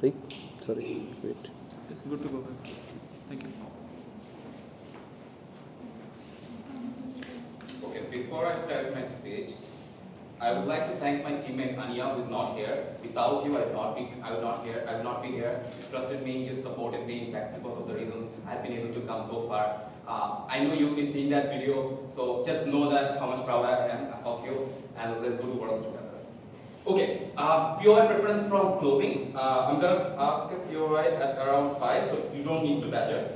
Hey, sorry, wait. Good to go. Thank you. Okay, before I start my speech, I would like to thank my teammate Anya, who is not here. Without you, I would not be here. You trusted me, you supported me. That because of the reasons I've been able to come so far. I know you'll be seeing that video, so just know that how much proud I am of you, and let's go to worlds together. Okay, POI preference from closing. I'm gonna ask a POI at around 5, so you don't need to badger.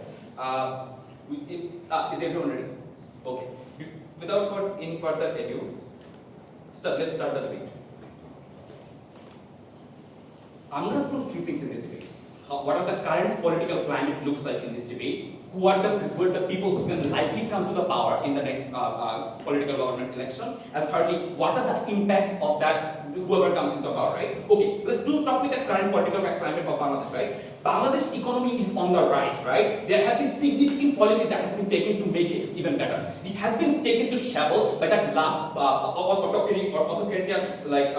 Is everyone ready? Okay. Without any further ado, let's start the debate. I'm going to put a few things in this debate. What are the current political climate looks like in this debate? Who are the people who can likely come to the power in the next political government election? And thirdly, what are the impact of that whoever comes into power, right? Okay, let's talk with the current political climate of Bangladesh, right? Bangladesh economy is on the rise, right? There have been significant policies that have been taken to make it even better. It has been taken to shambles by that last authoritarian like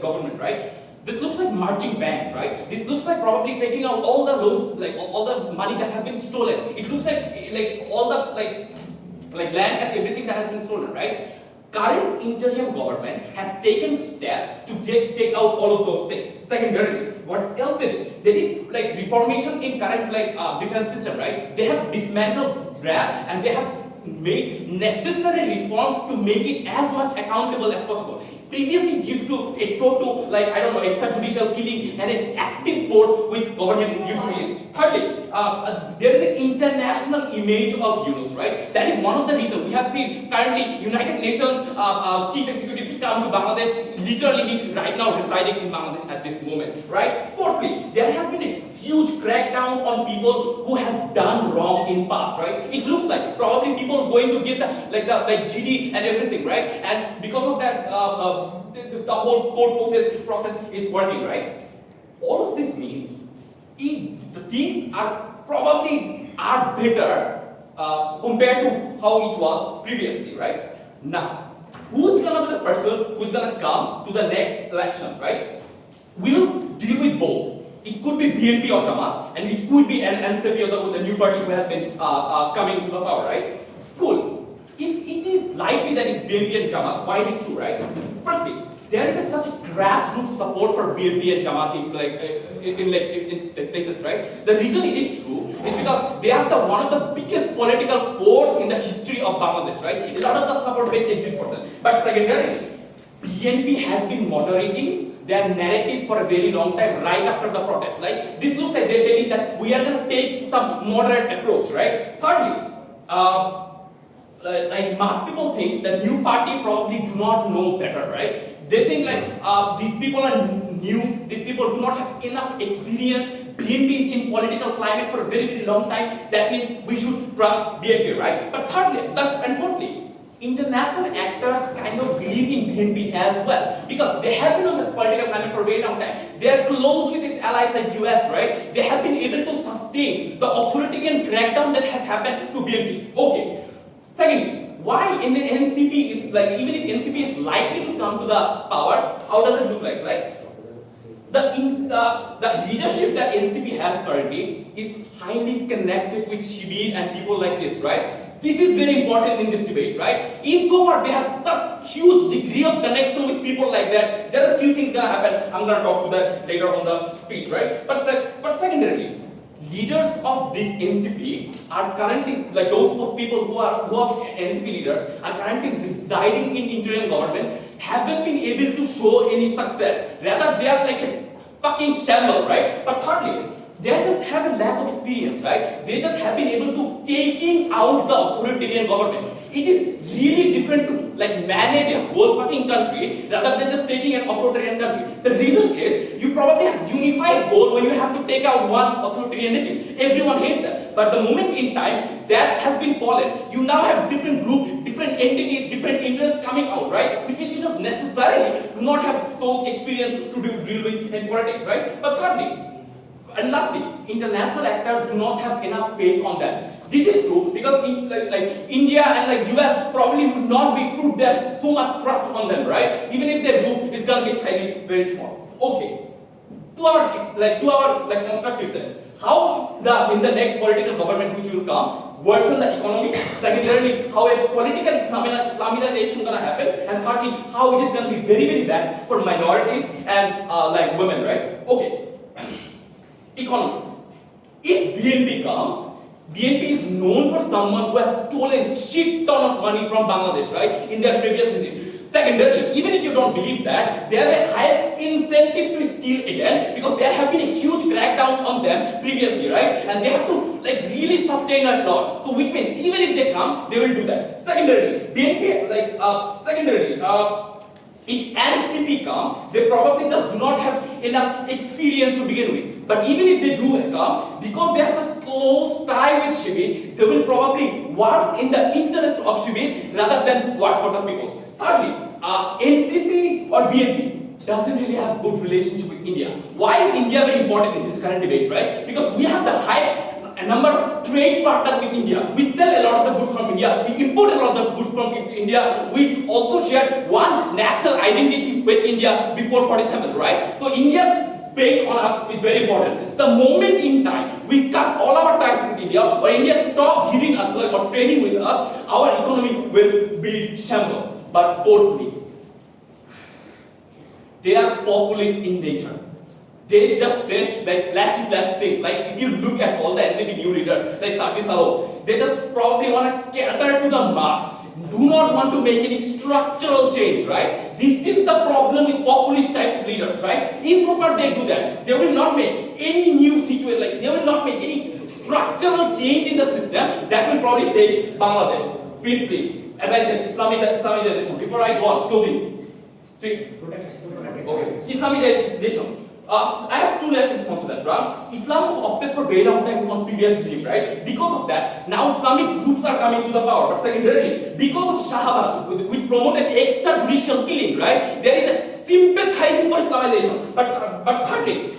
government, right? This looks like marching bands, right? This looks like probably taking out all the loans, like all the money that has been stolen. It looks like all the like land and everything that has been stolen, right? Current interim government has taken steps to take out all of those things. Secondarily, what else they did? They did like reformation in current defense system, right? They have dismantled RAB and they have made necessary reform to make it as much accountable as possible. Previously, it used to extort to extrajudicial killing and an active force with government used to use. Thirdly, there is an international image of Yunus, right? That is one of the reasons we have seen currently United Nations chief executive come to Bangladesh. Literally, he is right now residing in Bangladesh at this moment, right? Fourthly, there has been a huge crackdown on people who has done wrong in past, right? It looks like probably people going to get the GD and everything, right? And because of that, the whole court process is working, right? All of this means the things are probably better compared to how it was previously, right? Now, who's gonna be the person who's gonna come to the next election, right? We'll deal with both. It could be BNP or Jamaat, and it could be NCP or the new party who has been coming to the power, right? Cool. If it is likely that it's BNP and Jamaat, why is it true, right? Firstly, there is such a grassroots support for BNP and Jamaat in places, right? The reason it is true is because they are one of the biggest political force in the history of Bangladesh, right? A lot of the support base exists for them. But secondarily, BNP has been moderating their narrative for a very long time right after the protest. Like this looks like they're telling that we are going to take some moderate approach, right? Thirdly, most people think the new party probably do not know better, right? They think these people are new, these people do not have enough experience. BNP is in political climate for a very, very long time. That means we should trust BNP, right? But thirdly, and fourthly, international actors kind of believe in BNP as well because they have been on the political climate for a very long time. They are close with its allies like US, right? They have been able to sustain the authoritarian crackdown that has happened to BNP. Okay. Secondly, why in the NCP is even if NCP is likely to come to the power, how does it look like? The leadership that NCP has currently is highly connected with Shibir and people like this, right? This is very important in this debate, right? Insofar they have such huge degree of connection with people like that, there are a few things gonna happen. I'm gonna talk to that later on the speech, right? But secondarily, leaders of this NCP are currently those people who are NCP leaders are currently residing in interim government, haven't been able to show any success. Rather, they are like a fucking shamble, right? But thirdly, they just have a lack of experience, right? They just have been able to taking out the authoritarian government. It is really different to manage a whole fucking country rather than just taking an authoritarian country. The reason is you probably have unified goal when you have to take out one authoritarian regime. Everyone hates that. But the moment in time that has been fallen, you now have different groups, different entities, different interests coming out, right? Which means you just necessarily do not have those experience to deal with in politics, right? But thirdly, and lastly, international actors do not have enough faith on that. This is true because India and US probably would not put their so much trust on them, right? Even if they do, it's gonna be very small. Okay. to our constructive then. How in the next political government which will come, worsen the economy. Secondarily, how a political Islamization gonna happen, and thirdly, how it is gonna be very, very bad for minorities and women, right? Okay. Economics. If BNP comes, BNP is known for someone who has stolen shit ton of money from Bangladesh, right? In their previous regime. Secondarily, even if you don't believe that, they have a highest incentive to steal again because there have been a huge crackdown on them previously, right? And they have to really sustain that law. So which means even if they come, they will do that. Secondarily, BNP if NCP come, they probably just do not have enough experience to begin with. But even if they do come, because they have such close tie with Shibir, they will probably work in the interest of Shibir rather than work for the people. Thirdly, NCP or BNP doesn't really have good relationship with India. Why is India very important in this current debate, right? Because we have the highest number of trade partners with India. We sell a lot of the goods from India. We import a lot of the goods from India. We also share one national identity with India before 47, right? So India's weight on us is very important. The moment in time we cut all our ties with India, or India stop giving us or trading with us, our economy will be shambles. But fourthly, they are populist in nature. They just say flashy things. Like if you look at all the NCP new leaders, like Sabi Salo, they just probably want to cater to the mass. Do not want to make any structural change, right? This is the problem with populist type leaders, right? Insofar they do that, they will not make any new situation, they will not make any structural change in the system that will probably save Bangladesh. Fifthly, as I said, Islamization. Before I go on, closing. Okay. Islamization. I have two left responses to that, right? Islam was oppressed for very long time on previous regime, right? Because of that, now Islamic groups are coming to the power. But secondarily, because of Shahaba, which promoted extrajudicial killing, right? There is a sympathizing for Islamization. But thirdly,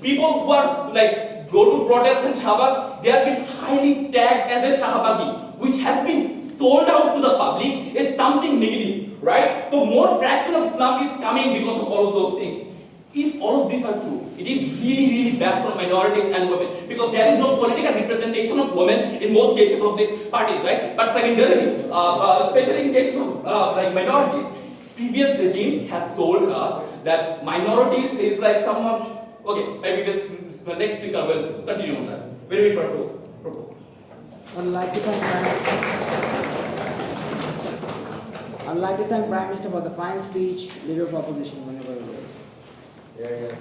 people who are go to protest and Shahaba, they have been highly tagged as a Shahabagi, which has been sold out to the public as something negative, right? So more fraction of Islam is coming because of all of those things. If all of these are true, it is really, really bad for minorities and women because there is no political representation of women in most cases of these parties, right? But secondarily, especially in cases of minorities, previous regime has sold us that minorities is like someone. Okay, maybe the next speaker will continue on that. Very propose. I'd like to thank Prime Minister for the fine speech. Leader of opposition, whenever you're ready. Yeah.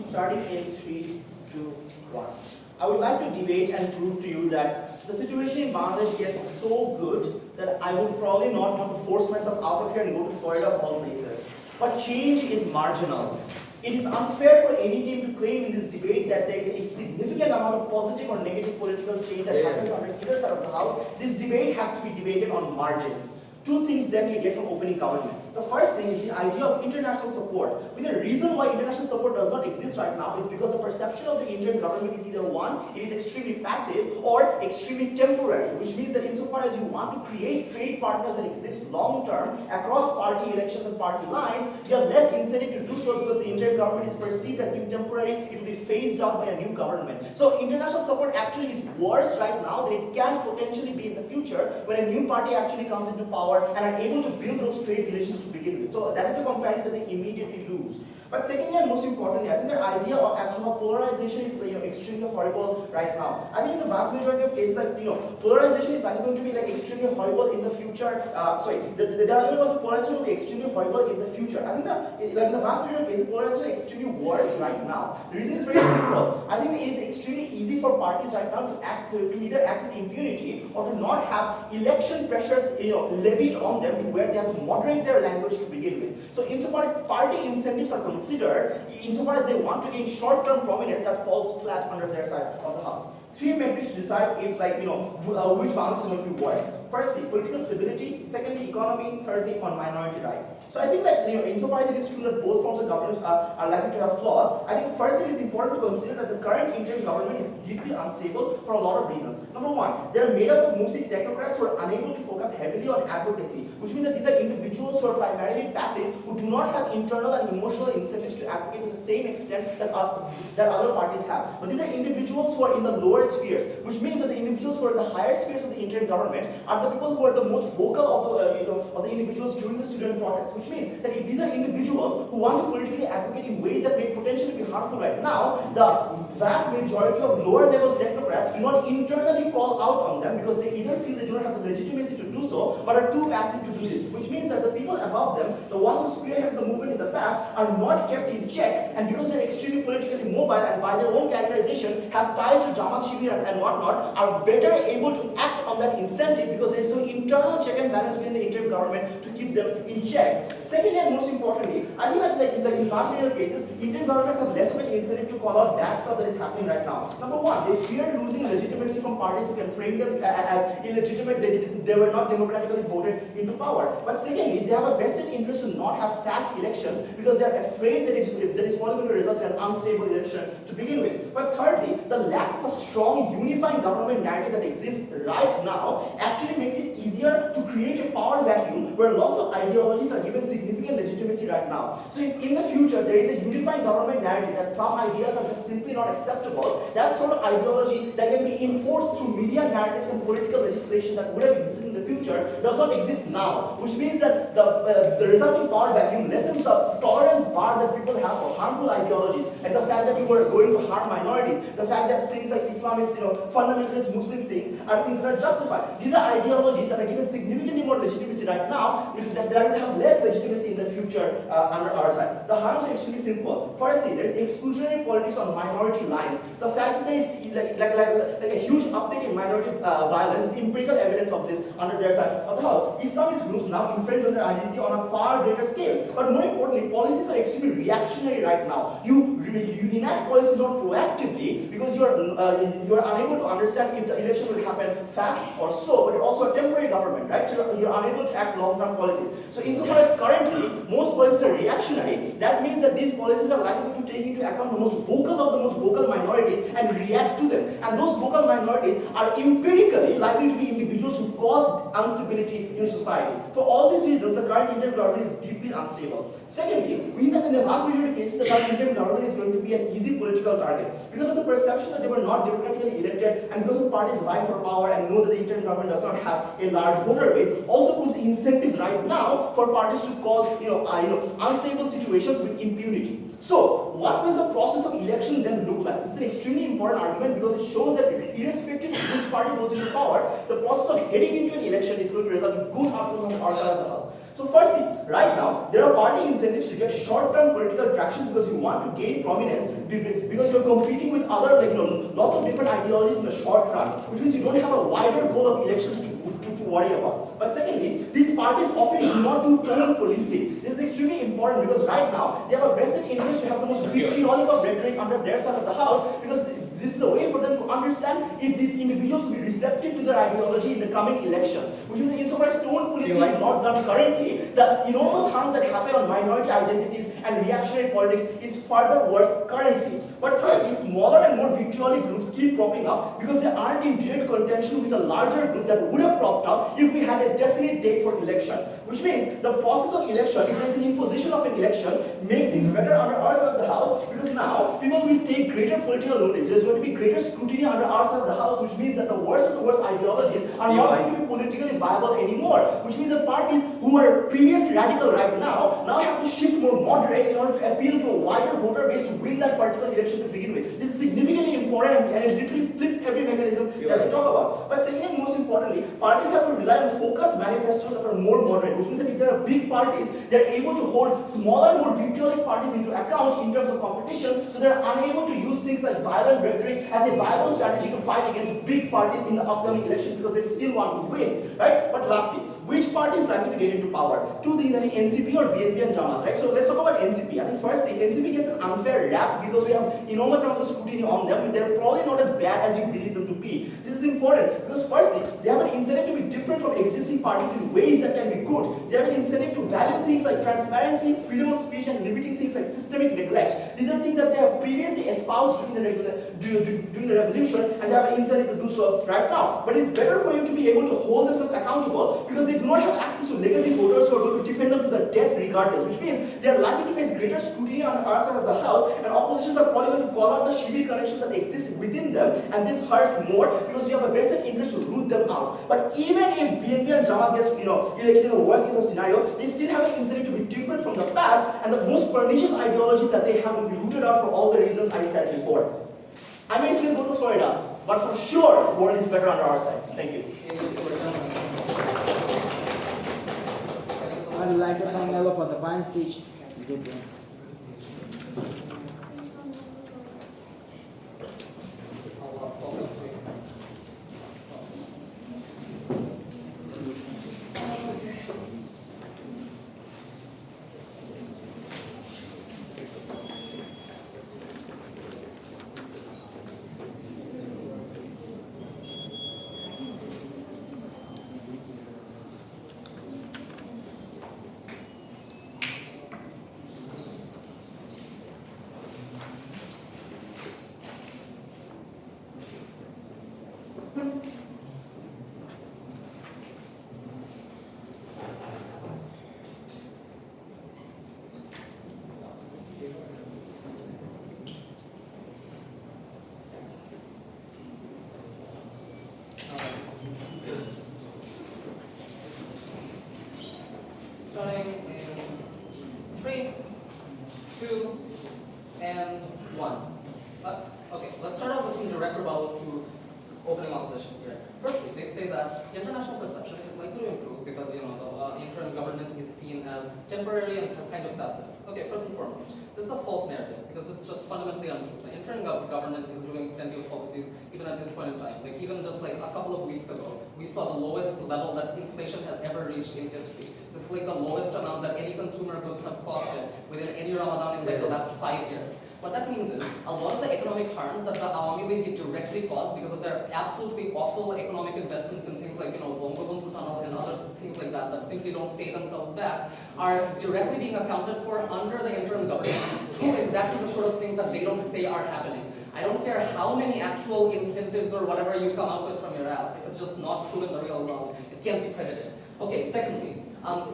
Starting in 3, 2, 1. I would like to debate and prove to you that the situation in Bangladesh gets so good that I would probably not want to force myself out of here and go to Florida of all places. But change is marginal. It is unfair for any team to claim in this debate that there is a significant amount of positive or negative political change that happens under either side of the house. This debate has to be debated on margins. Two things that we get from opening government. The first thing is the idea of international support. The reason why international support does not exist right now is because the perception of the Indian government is either one, it is extremely passive or extremely temporary, which means that insofar as you want to create trade partners that exist long term across party elections and party lines, you have less incentive to do so because the Indian government is perceived as being temporary, it will be phased out by a new government. So international support actually is worse right now than it can potentially be in the future when a new party actually comes into power and are able to build those trade relations to begin with. So that is a comparative that they immediately lose. But secondly and most importantly, I think their idea of as to how polarization is extremely horrible right now. I think in the vast majority of cases, polarization is likely going to be extremely horrible in the future. The argument was polarization will be extremely horrible in the future. I think in the vast majority of cases, polarization is extremely worse right now. The reason is very simple. I think it is extremely easy for parties right now to either act with impunity or to not have election pressures levied on them to where they have to moderate their language to begin with. So insofar as party incentives are considered, insofar as they want to gain short-term prominence, that falls flat under their side of the house. Three metrics to decide if which balance is going to be worse. Firstly, political stability. Secondly, economy. Thirdly, on minority rights. So I think that insofar as it is true that both forms of governance are likely to have flaws, I think firstly it is important to consider that the current interim government is deeply unstable for a lot of reasons. Number one, they are made up of mostly technocrats who are unable to focus heavily on advocacy, which means that these are individuals who are primarily passive, who do not have internal and emotional incentives to advocate to the same extent that other parties have. But these are individuals who are in the lower spheres, which means that the individuals who are in the higher spheres of the interim government are the people who are the most vocal of the individuals during the student protests, which means that if these are individuals who want to politically advocate in ways that may potentially be harmful right now, the vast majority of lower level technocrats do not internally call out on them because they either feel they do not have the legitimacy to do so, but are too passive to do this, which means that the people above them, the ones who spearheaded the movement in the past, are not kept in check, and because they're extremely politically mobile and by their own characterization have ties to Jamaat Shibir and whatnot, are better able to act on that incentive because there is no internal check and balance within the interim government to keep them in check. Secondly, and most importantly, I think that in vast majority of cases, interim governments have less of an incentive to call out bad stuff that is happening right now. Number one, they fear losing legitimacy from parties who can frame them as illegitimate. They were not democratically voted into power. But secondly, they have a vested interest to not have fast elections because they are afraid that it is probably going to result in an unstable election to begin with. But thirdly, the lack of a strong unifying government narrative that exists right now actually makes it easier to create a power vacuum where lots of ideologies are given significant legitimacy right now. So if in the future there is a unifying government narrative that some ideas are just simply not acceptable, that sort of ideology that can be enforced through media narratives and political legislation that would have existed in the future does not exist now, which means that the resulting power vacuum lessens the tolerance bar that people have for harmful ideologies, and the fact that you are going to harm minorities, the fact that things like Islamist, fundamentalist Muslim things are things that are justified. These are ideologies that are given significantly more legitimacy right now, that will have less legitimacy in the future under our side. The harms are extremely simple. Firstly, there is exclusionary politics on minority lines. The fact that there is like a huge uptick in minority violence is empirical evidence of this under their side of the house. Islamist groups now infringe on their identity on a far greater scale. But more importantly, policies are extremely reactionary right now. You enact policies not proactively because you are unable to understand if the election will happen fast or slow, but you're also a temporary government, right? So you're unable to act long-term policies. So insofar as currently most policies are reactionary, that means that these policies are likely to take into account the most vocal of the most vocal minorities and react to them. And those vocal minorities are empirically likely to be individuals who cause instability in society. For all these reasons, the current interim government is deeply unstable. Secondly, we know that in the vast majority of cases, the current interim government is going to be an easy political target because of the perception that they were not democratically elected, and because of parties vying for power and know that the interim government does not have a large voter base, also proves incentives right now for parties to cause unstable situations with impunity. So, what will the process of election then look like? This is an extremely important argument because it shows that irrespective of which party goes into power, the process of heading into an election is going to result in good outcomes on our side of the house. So firstly, right now, there are party incentives to get short-term political traction because you want to gain prominence because you're competing with other, lots of different ideologies in the short run, which means you don't have a wider goal of elections to worry about. But secondly, these parties often do not do tone policing. This is extremely important because right now, they have a vested interest to have the most vitriolic of rhetoric under their side of the house because this is a way for them to understand if these individuals will be receptive to their ideology in the coming elections. Which means that insofar as tone policing is not done currently, the enormous harms that happen on minority identities and reactionary politics is further worse currently. But thirdly, smaller and more vitriolic groups keep propping up because they aren't in direct contention with a larger group that would have propped up if we had a definite date for election. Which means the process of election, if there is an imposition of an election, makes things better under our side of the house because now people will take greater political notice. There's going to be greater scrutiny under our side of the house, which means that the worst of the worst ideologies are not going to be politically viable anymore. Which means that parties who were previously radical right now have to shift more moderate in order to appeal to a wider voter base to win that particular election to begin with. This is significantly important and it literally flips every mechanism that we talk about. But second and most importantly, parties have to rely on focused manifestos that are more moderate, which means that if there are big parties, they're able to hold smaller, more vitriolic parties into account in terms of competition, so they're unable to use things like violent rhetoric as a viable strategy to fight against big parties in the upcoming election because they still want to win, right? But lastly, which party is likely to get into power? Two things, I think NCP or BNP and Jamaat, right? So let's talk about NCP. I think firstly, NCP gets an unfair rap because we have enormous amounts of scrutiny on them. They're probably not as bad as you believe them to be. This is This is important because firstly, they have an incentive to be different from existing parties in ways that can be good. They have an incentive to value things like transparency, freedom of speech, and limiting things like systemic neglect. These are things that they have previously espoused during the revolution, and they have an incentive to do so right now. But it's better for you to be able to hold themselves accountable because they do not have access to legacy voters who are going to defend them to the death regardless, which means they are likely to face greater scrutiny on our side of the house, and oppositions are probably going to call out the shady connections that exist within them, and this hurts more because you have a vested interest to root them out. But even if BNP and Jamaat gets elected in the worst case of scenario, they still have an incentive to be different from the past, and the most pernicious ideologies that they have will be rooted out for all the reasons I said before. I may still go to Florida, but for sure, the world is better on our side. Thank you. I'd like to thank Nelo for the fine speech. Good one. Starting in 3, 2, and 1. Okay, let's start off with some direct rebuttal to opening opposition here. Firstly, they say that international perception is likely to improve because the interim government is seen as temporary and kind of passive. Okay, first and foremost, this is a false narrative because it's just fundamentally untrue. The interim government is doing plenty of policies even at this point in time. Like even just like a couple of weeks ago, we saw the lowest level that inflation has ever reached in history. This is like the lowest amount that any consumer goods have costed within any Ramadan in like the last 5 years. What that means is a lot of the economic harms that the Awami League directly caused because of their absolutely awful economic investments in things like Bangabandhu Tunnel and other things like that that simply don't pay themselves back are directly being accounted for under the interim government through exactly the sort of things that they don't say are happening. I don't care how many actual incentives or whatever you come up with from your ass, if it's just not true in the real world, it can't be credited. Okay, secondly,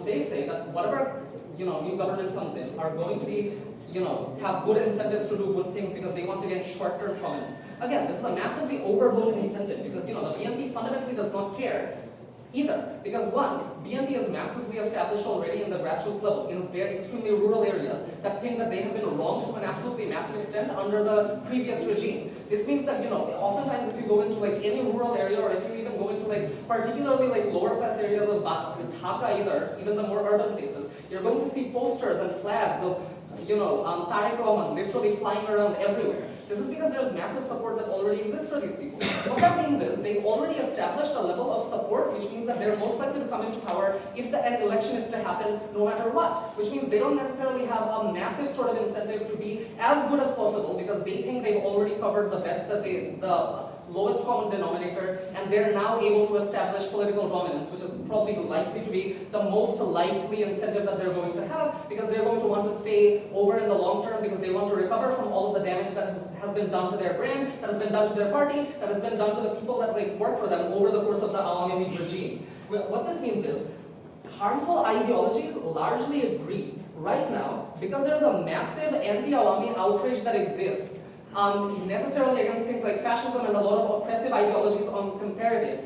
they say that whatever new government comes in are going to be have good incentives to do good things because they want to get short-term prominence. Again, this is a massively overblown incentive because the BNP fundamentally does not care either. Because one, BNP is massively established already in the grassroots level in very extremely rural areas that think that they have been wronged to an absolutely massive extent under the previous regime. This means that oftentimes if you go into like any rural area or if you even go into like particularly like lower class areas of Dhaka even the more urban places, you're going to see posters and flags of Tariq Rahman literally flying around everywhere. This is because there's massive support that already exists for these people. What that means is they've already established a level of support, which means that they're most likely to come into power if an election is to happen no matter what. Which means they don't necessarily have a massive sort of incentive to be as good as possible because they think they've already covered the best that the lowest common denominator, and they're now able to establish political dominance, which is probably likely to be the most likely incentive that they're going to have because they're going to want to stay over in the long term because they want to recover from all of the damage that has been done to their brand, that has been done to their party, that has been done to the people that work for them over the course of the Awami League regime. What this means is harmful ideologies largely agree right now because there's a massive anti-Awami outrage that exists necessarily against things like fascism and a lot of oppressive ideologies on comparative.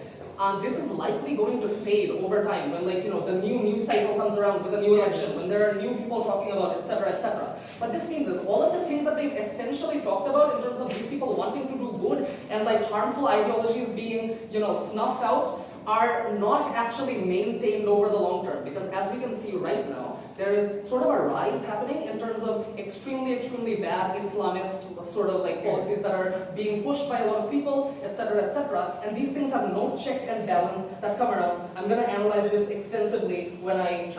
This is likely going to fade over time when the new news cycle comes around with a new election, when there are new people talking about it, etc., etc. What this means is all of the things that they've essentially talked about in terms of these people wanting to do good and harmful ideologies being snuffed out are not actually maintained over the long term because as we can see right now, there is sort of a rise happening in terms of extremely, extremely bad Islamist sort of policies that are being pushed by a lot of people, etc., etc. And these things have no check and balance that come around. I'm going to analyze this extensively when I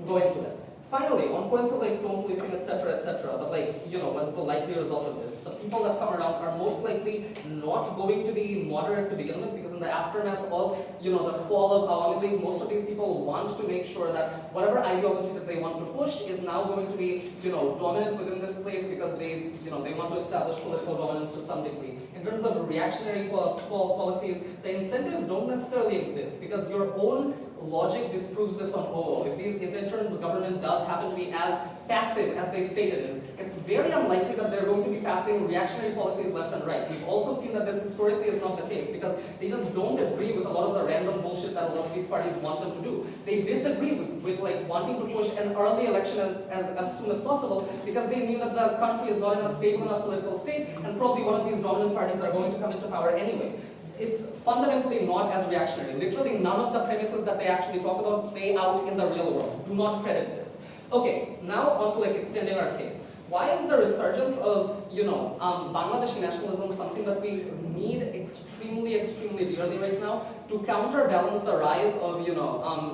go into it. Finally, on points of like tone policing, etc., that like, what's the likely result of this? The people that come around are most likely not going to be moderate to begin with, because in the aftermath of, the fall of Awami League, most of these people want to make sure that whatever ideology that they want to push is now going to be, dominant within this place, because they want to establish political dominance to some degree. In terms of reactionary policies, the incentives don't necessarily exist, because your own logic disproves this on OO. If the interim government does happen to be as passive as they state it is, it's very unlikely that they're going to be passing reactionary policies left and right. We've also seen that this historically is not the case, because they just don't agree with a lot of the random bullshit that a lot of these parties want them to do. They disagree with like wanting to push an early election as soon as possible, because they knew that the country is not in a stable enough political state, and probably one of these dominant parties are going to come into power anyway. It's fundamentally not as reactionary. Literally none of the premises that they actually talk about play out in the real world. Do not credit this. Okay, now on to like extending our case. Why is the resurgence of, Bangladeshi nationalism something that we need extremely dearly right now to counterbalance the rise of,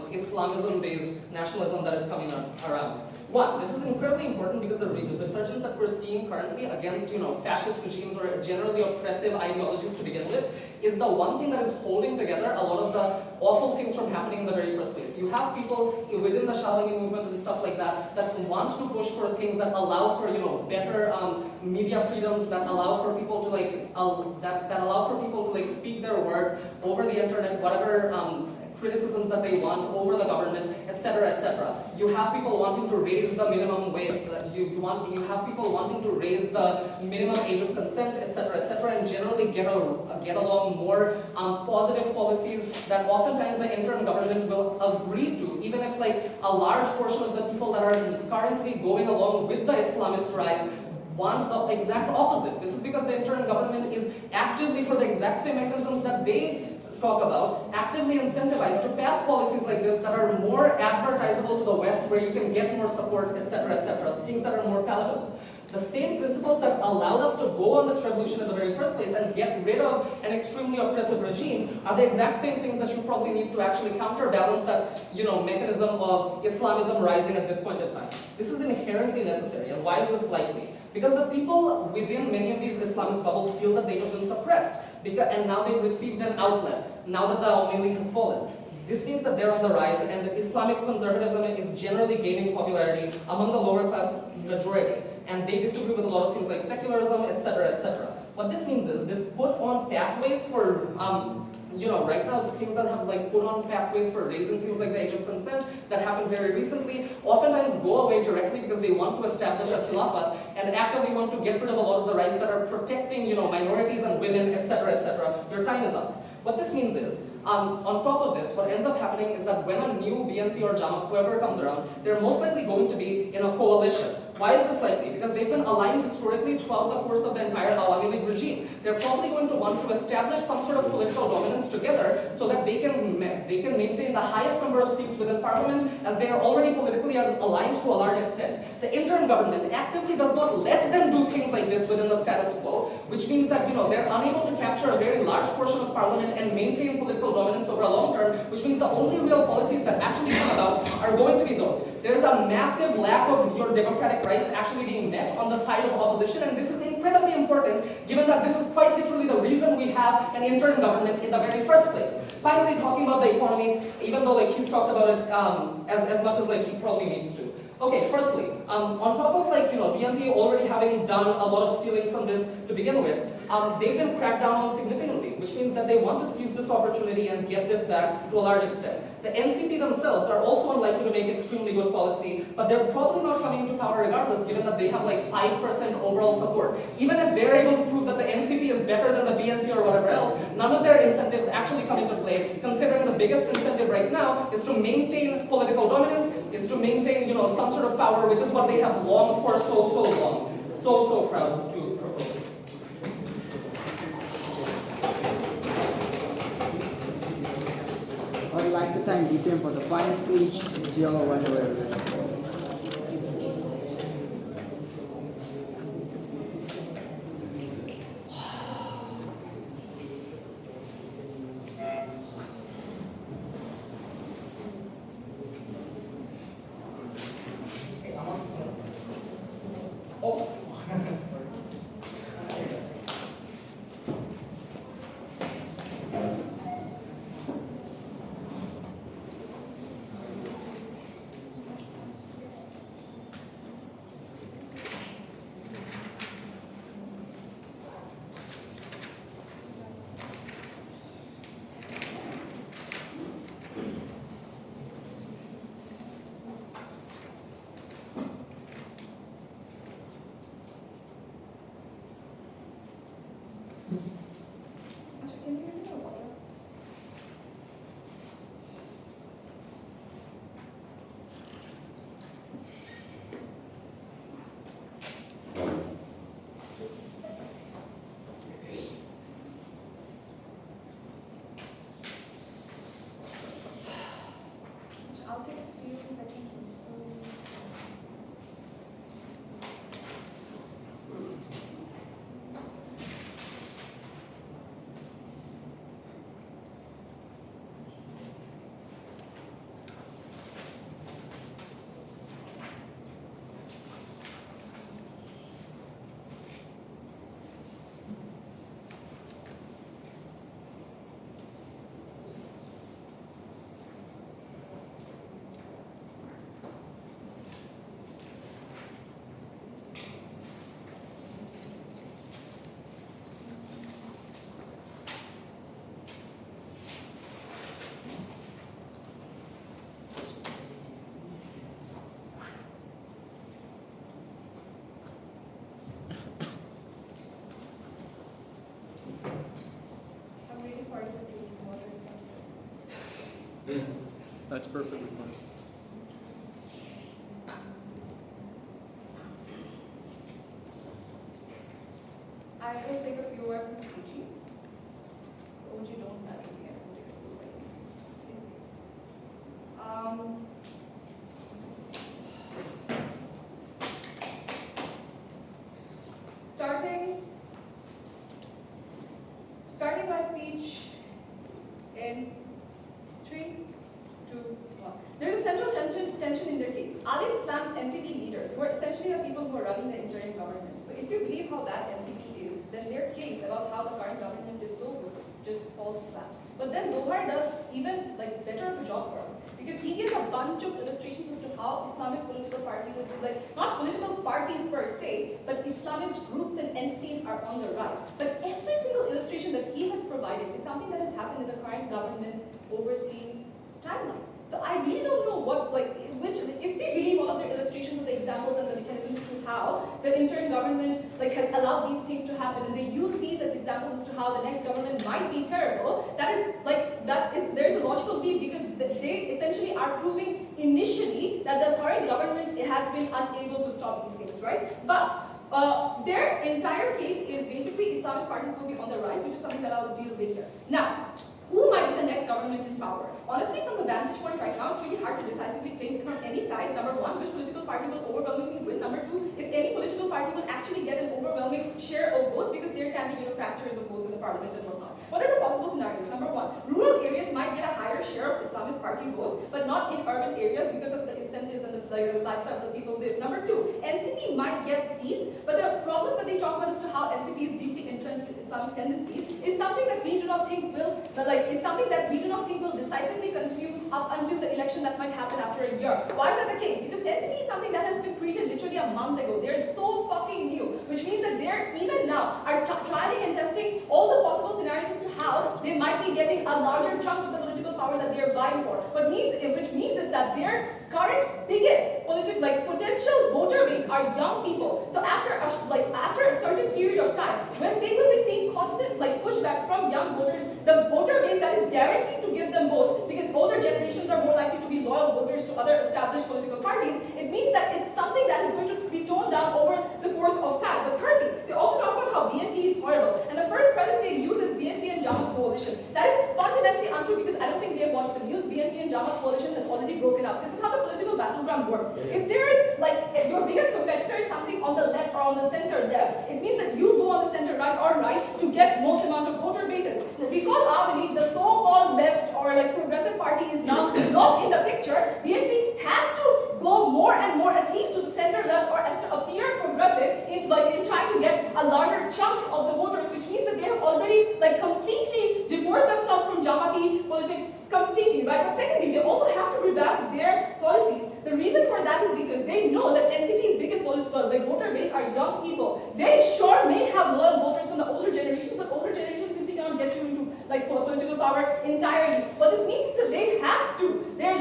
Islamism-based nationalism that is coming around? One, this is incredibly important because the resurgence that we're seeing currently against, fascist regimes or generally oppressive ideologies to begin with is the one thing that is holding together a lot of the awful things from happening in the very first place. You have people within the Shaolin movement and stuff like that that want to push for things that allow for, better media freedoms, that allow for people to that allow for people to like speak their words over the internet, whatever criticisms that they want over the government, etc., etc. You have people wanting to raise the minimum wage. You have people wanting to raise the minimum age of consent, etc., and generally get along more positive policies that oftentimes the interim government will agree to, even if like a large portion of the people that are currently going along with the Islamist rise want the exact opposite. This is because the interim government is actively, for the exact same mechanisms that they talk about, actively incentivized to pass policies like this that are more advertisable to the West, where you can get more support, etc., things that are more palatable. The same principles that allowed us to go on this revolution in the very first place and get rid of an extremely oppressive regime are the exact same things that you probably need to actually counterbalance that, mechanism of Islamism rising at this point in time. This is inherently necessary. And why is this likely? Because the people within many of these Islamist bubbles feel that they have been suppressed, and now they've received an outlet, now that the Awami League has fallen. This means that they're on the rise, and Islamic conservatism is generally gaining popularity among the lower class majority, and they disagree with a lot of things like secularism, etc., What this means is this put on pathways for right now the things that have like put on pathways for raising things like the age of consent that happened very recently oftentimes go away directly because they want to establish a khilafat and actively want to get rid of a lot of the rights that are protecting minorities and women, etc., Your time is up. What this means is, on top of this, what ends up happening is that when a new BNP or Jamaat, whoever comes around, they're most likely going to be in a coalition. Why is this likely? Because they've been aligned historically throughout the course of the entire Awami League regime. They're probably going to want to establish some sort of political dominance together so that they can maintain the highest number of seats within parliament, as they are already politically aligned to a large extent. The interim government actively does not let them do things like this within the status quo, which means that they're unable to capture a very large portion of parliament and maintain political dominance over a long term, which means the only real policies that actually come about are going to be those. There is a massive lack of your democratic rights actually being met on the side of opposition, and this is incredibly important given that this is quite literally the reason we have an interim government in the very first place. Finally, talking about the economy, even though he's talked about it as much as he probably needs to. Okay, firstly, on top of BNP already having done a lot of stealing from this to begin with, they've been cracked down on significantly, which means that they want to seize this opportunity and get this back to a large extent. The NCP themselves are also unlikely to make extremely good policy, but they're probably not coming into power regardless, given that they have 5% overall support. Even if they're able to prove that the NCP is better than the BNP or whatever else, none of their incentives actually come into play, considering the biggest incentive right now is to maintain political dominance, is to maintain some sort of power, which is what they have longed for so long. So proud to propose. I would like to thank DPM for the fine speech. Jill, whatever. That's perfectly fine. I will take a few words from CG. So OG don't matter to me, I will take a few words. Starting my speech in 3, 2, 1. There is a central tension in their case. Ali Islam's NCP leaders, who are essentially the people who are running the interim government. So if you believe how bad NCP is, then their case about how the current government is so good just falls flat. But then Zohar does even better of a job for us. Because he gives a bunch of illustrations as to how Islamist political parties are, not political parties per se, but Islamist groups and entities are on the rise. But every single illustration that he has provided is something that has happened in the current government's overseeing timeline. So I really don't know if we believe all of their illustrations of the examples and the mechanisms to how the interim government has allowed these things to happen, and they use these as examples as to how the next government might be terrible, there's a logical leap, because they essentially are proving initially that the current government has been unable to stop these things, right? But their entire case is basically Islamist parties will be on the rise, which is something that I'll deal with here. Now, who might be the next government in power? Honestly, from the vantage point right now, it's really hard to decisively think from any side. Number one, which political party will overwhelmingly win? Number two, if any political party will actually get an overwhelming share of votes, because there can be fractures of votes in the parliament and whatnot. What are the possible scenarios? Number one, rural areas might get a higher share of Islamist party votes, but not in urban areas because of the incentives and the lifestyle that people live. Number two, NCP might get seats, but the problems that they talk about as to how NCP is deeply entrenched with Islamic tendencies is something that we do not think will, decisively continue up until the election that might happen after a year. Why is that the case? Because NCP is something that has been created literally a month ago. They're so fucking new, which means that they're even now are trialing and testing all the possible scenarios as to how they might be getting a larger chunk of the political power that they're vying for. Which means is that their current biggest potential voter base are young people. So after a certain period of time, when they will be seeing constant pushback from young voters, the voter base that is guaranteed to give them votes, because older generations are more likely to be loyal voters to other established political parties, it means that it's something that is going to be toned down over the course of time. But thirdly, they also talk about how BNP is horrible, and the first premise they use is BNP and Jamaat coalition. That is fundamentally untrue, because I don't think they have watched the news. BNP and Jamaat coalition has already broken up. This is how the political battleground works. If there is if your biggest competitor is something on the left or on the center left, it means that you go on the center right or right to get most amount of voter bases. Because I believe the so-called left or progressive party is now not in the picture, BNP has to go more and more at least to the center left or as to appear progressive in trying to get a larger chunk of the voters, which means that they have already completely divorced themselves from Jamaati politics completely, right? But secondly, they also have to revamp their policies. The reason for that is because they know that NCP's biggest voter base are young people. They sure may have loyal voters from the older generation, but older generations simply cannot get you into political power entirely. What this means is that they have to. They're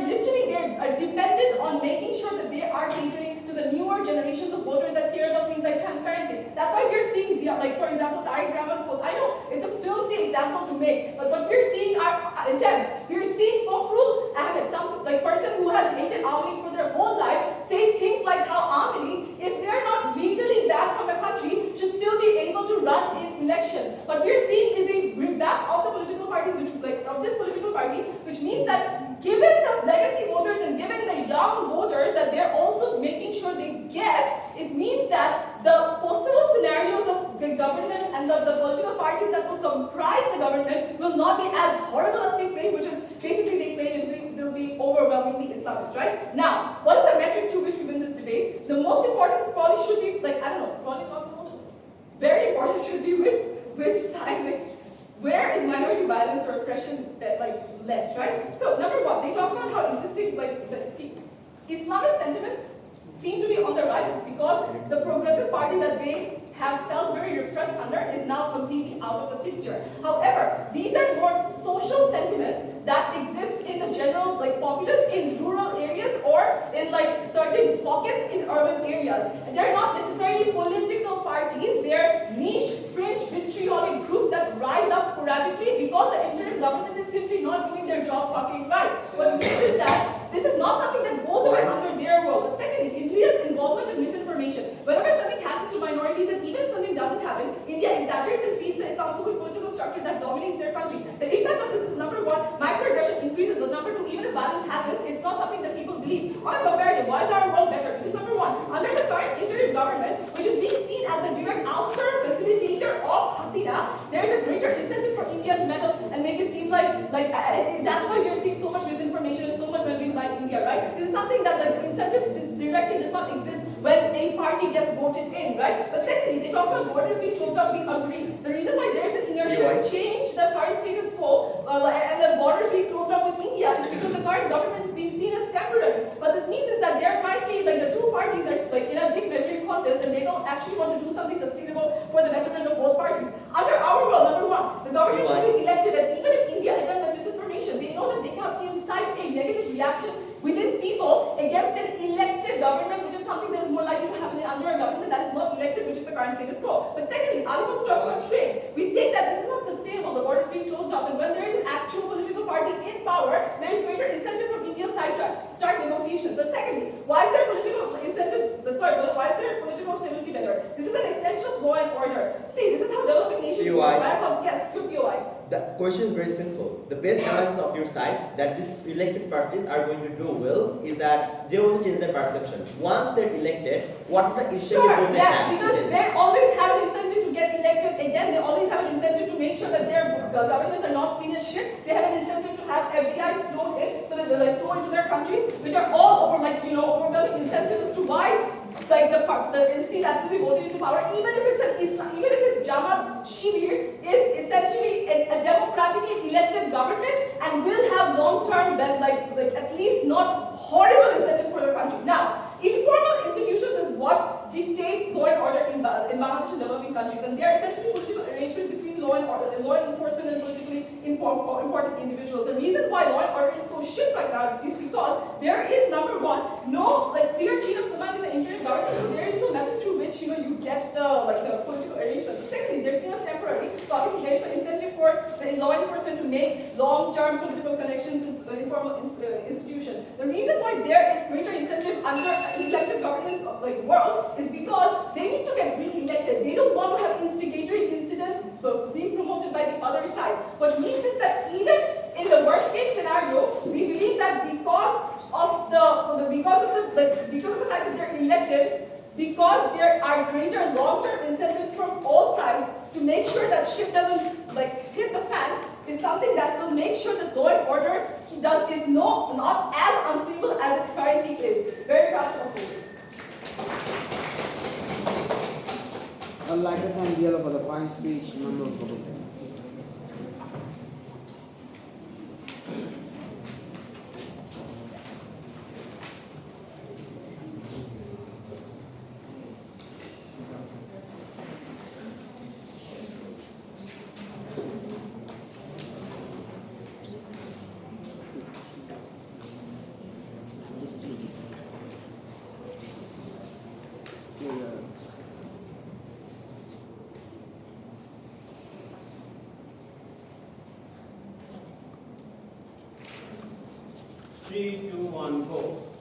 dependent on making sure that they are catering to the newer generations of voters that care about things like transparency. That's why we're seeing, for example, Tariq Rahman's post. I know it's a filthy example to make, but what we're seeing are attempts. We're seeing Fakhrul Ahmed, some person who has hated Awami for their whole lives, saying things like how Awami, if they're not legally banned from the country, should still be able to run in elections. What we're seeing is a revamp of the political parties, of this political party, which means that given the legacy voters and given the young voters that they're also making sure they get, it means that the possible scenarios of the government and the political parties that will comprise the government will not be as horrible as they claim, which is basically they claim they'll be overwhelmingly Islamist, right? Now, what is the metric through which we win this debate? The most important probably should be, probably not the most, very important should be which side, where is minority violence or oppression less, right? So number one, they talk about how existing Islamist sentiments seem to be on the rise. It's because the progressive party that they have felt very repressed under is now completely out of the picture. However, these are more social sentiments that exist in the general populace in rural areas or in certain pockets in urban areas. And they're not necessarily political parties, they're niche, fringe, vitriolic groups that rise up sporadically because the interim government is simply not doing their job fucking right. What it means is that is something that the incentive directly does not exist when a party gets voted in, right? But secondly, they talk about borders being closed up, we agree. The reason why there is an inertia to change the current status quo and the borders being closed up with India is because the current government is being seen as temporary. What this means is that they're currently, like the two parties are like in a dick measuring contest and they don't actually want to do something sustainable for the betterment of both parties. Under our world, number one, the government will be elected, and even if India has done misinformation, they know that they can incite a negative reaction within people against an elected government, which is something that is more likely to happen under a government that is not elected, which is the current status quo. But secondly, Ali also talks about trade. We think that this is not sustainable, the borders being closed up, and when there is an actual political party in power, there is greater incentive from India's side to start negotiations. But secondly, why is there political incentive, why is there political stability better? This is an extension of law and order. See, this is how developing nations work. Yes, good POI. The question is very simple. The best analysis of your side that these elected parties are going to do well is that they will change their perception. Once they're elected, what the issue will they have? Because they always have an incentive to get elected again. They always have an incentive to make sure that their governments are not seen as shit. They have an incentive to have FDIs flow in so that they like flow into their countries, which are all over overwhelming incentives as to why the entity that will be voted into power, even if it's Jamaat Shibir, is essentially a democratically elected government and will have long-term, at least not horrible incentives for the country. Now, informal institutions is what dictates law and order in Bangladesh and developing countries, and they are essentially political arrangements between law enforcement and politically important individuals. The reason why law and order is so shit right now is because there is, number one, no clear chain of command in the interim government, so there is no method through which you get the political arrangements. Secondly, they're seen as temporary, so obviously there is no incentive for the law enforcement to make long-term political connections with informal institutions. The reason why there is greater incentive under elected governments world is because they need to get re-elected. They don't want to have instigatory incidents being promoted by the other side. What means is that even in the worst case scenario, we believe that because of the fact that they're elected, because there are greater long-term incentives from all sides to make sure that shit doesn't hit the fan, is something that will make sure that law and order is not as unstable as it currently is. Very proud of this. I'd like to thank Yellow for the fine speech. Member of Public.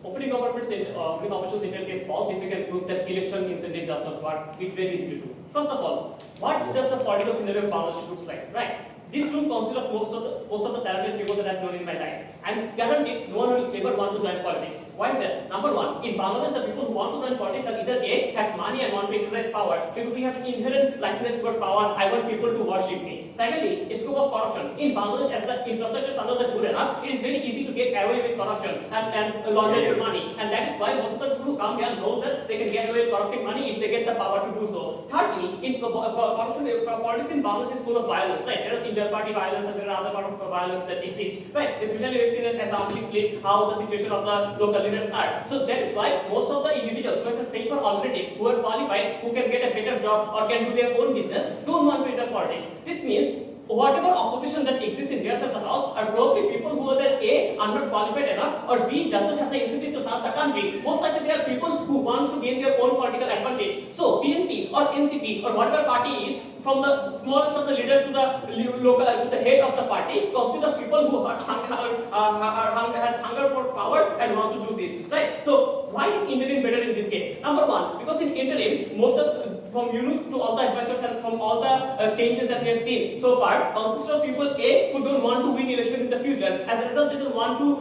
Opening operations intel case false if we can prove that election incentive does not work. It's very easy to do. First of all, what does the political scenario of Bangladesh looks like, right? This room consists of most of the talented people that I've known in my life. And guaranteed, no one will ever want to join politics. Why is that? Number one, in Bangladesh, the people who want to join politics are either A, have money and want to exercise power, because we have inherent likeness towards power. I want people to worship me. Secondly, a scope of corruption. In Bangladesh, as the infrastructure is not good enough, it is very easy to get away with corruption and launder your money. And that is why most of the people who come here knows that they can get away with corrupting money if they get the power to do so. Thirdly, in corruption, politics in Bangladesh is full of violence, right? There is inter-party violence and there are other parts of violence that exist, right? Especially we've seen in Assembly fleet how the situation of the local leaders are. So that is why most of the individuals who have a safer alternative, who are qualified, who can get a better job or can do their own business, don't want to enter politics. This means whatever opposition that exists in their side of the house are probably people who are that A, are not qualified enough, or B, doesn't have the incentive to serve the country. Most likely they are people who wants to gain their own political advantage. So PNP or NCP or whatever party is, from the smallest of the leader to the local to the head of the party, consists of people who has hunger for power and wants to do it. Right? So why is interim better in this case? Number one, because in interim, most of from Yunus to all the advisors and from all the changes that we have seen so far, consists of people A, who don't want to win election in the future. As a result, they don't want to